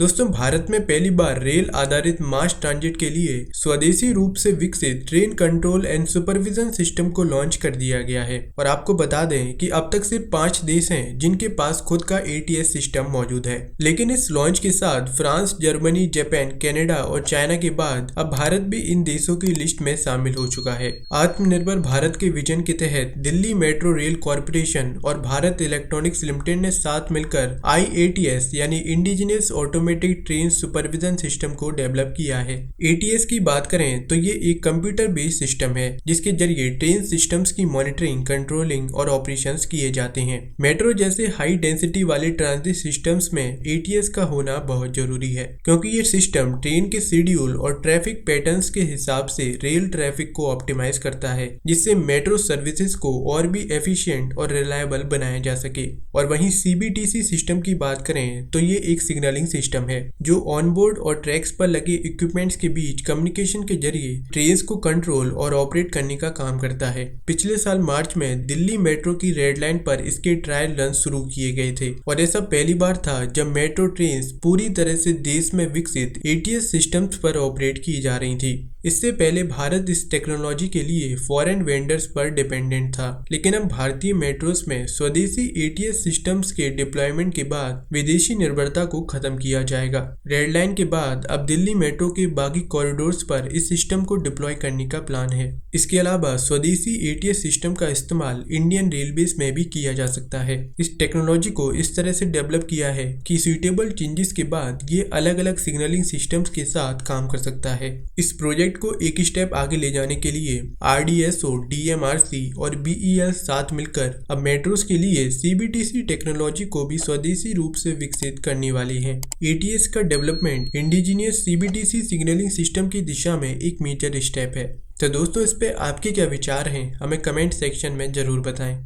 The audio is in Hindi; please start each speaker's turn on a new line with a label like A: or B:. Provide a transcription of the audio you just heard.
A: दोस्तों, भारत में पहली बार रेल आधारित मास ट्रांजिट के लिए स्वदेशी रूप से विकसित train control and supervision system को लॉन्च कर दिया गया है। और आपको बता दें कि अब तक सिर्फ 5 देश हैं जिनके पास खुद का ATS सिस्टम मौजूद है। लेकिन इस लॉन्च के साथ फ्रांस, जर्मनी, जापान, कनाडा और चाइना के बाद अब भारत भी इन देशों की लिस्ट में शामिल हो चुका है। आत्मनिर्भर भारत के विजन के तहत दिल्ली मेट्रो रेल कॉरपोरेशन और भारत इलेक्ट्रॉनिक्स लिमिटेड ने साथ मिलकर IATS यानी indigenous automatic train supervision system को डेवलप किया है। ATS की बात करें तो ये एक कंप्यूटर बेस्ड सिस्टम है जिसके जरिए ट्रेन सिस्टम्स की मॉनिटरिंग, कंट्रोलिंग और ऑपरेशंस किए जाते हैं। मेट्रो जैसे हाई डेंसिटी वाले ट्रांजिट सिस्टम्स में ATS का होना बहुत जरूरी है, क्योंकि ये सिस्टम ट्रेन के शेड्यूल और ट्रैफिक पैटर्न्स के हिसाब से रेल ट्रैफिक को ऑप्टिमाइज करता है, जिससे मेट्रो सर्विसेज को और भी एफिशिएंट और रिलायबल बनाया जा सके। और वहीं CBTC सिस्टम की बात करें तो ये एक सिग्नलिंग सिस्टम है जो ऑनबोर्ड और ट्रैक्स पर लगे इक्विपमेंट्स के बीच कम्युनिकेशन के जरिए ट्रेन्स को कंट्रोल और ऑपरेट करने का काम करता है। पिछले साल मार्च में दिल्ली मेट्रो की रेड लाइन पर इसके ट्रायल रन शुरू किए गए थे और ऐसा पहली बार था जब मेट्रो ट्रेन्स पूरी तरह से देश में विकसित ATS सिस्टम्स पर ऑपरेट की जा रही थी। इससे पहले भारत इस टेक्नोलॉजी के लिए फॉरेन वेंडर्स पर डिपेंडेंट था, लेकिन अब भारतीय मेट्रोस में स्वदेशी ATS सिस्टम्स के डिप्लॉयमेंट के बाद विदेशी निर्भरता को खत्म किया जाएगा। रेड लाइन के बाद अब दिल्ली मेट्रो के बाकी कॉरिडोर्स पर इस सिस्टम को डिप्लॉय करने का प्लान है। इसके अलावा स्वदेशी ATS सिस्टम का इस्तेमाल इंडियन रेलवेज में भी किया जा सकता है। इस टेक्नोलॉजी को इस तरह से डेवलप किया है कि सुइटेबल चेंजेस के बाद ये अलग अलग सिग्नलिंग सिस्टम्स के साथ काम कर सकता है। इस प्रोजेक्ट को एक स्टेप आगे ले जाने के लिए RDSO, DMRC और BEL साथ मिलकर अब मेट्रोस के लिए CBTC टेक्नोलॉजी को भी स्वदेशी रूप से विकसित करने वाली हैं। ATS का development indigenous CBTC signalling system की दिशा में एक मेजर स्टेप है। तो दोस्तों, इस पे आपके क्या विचार हैं, हमें कमेंट सेक्शन में जरूर बताएं।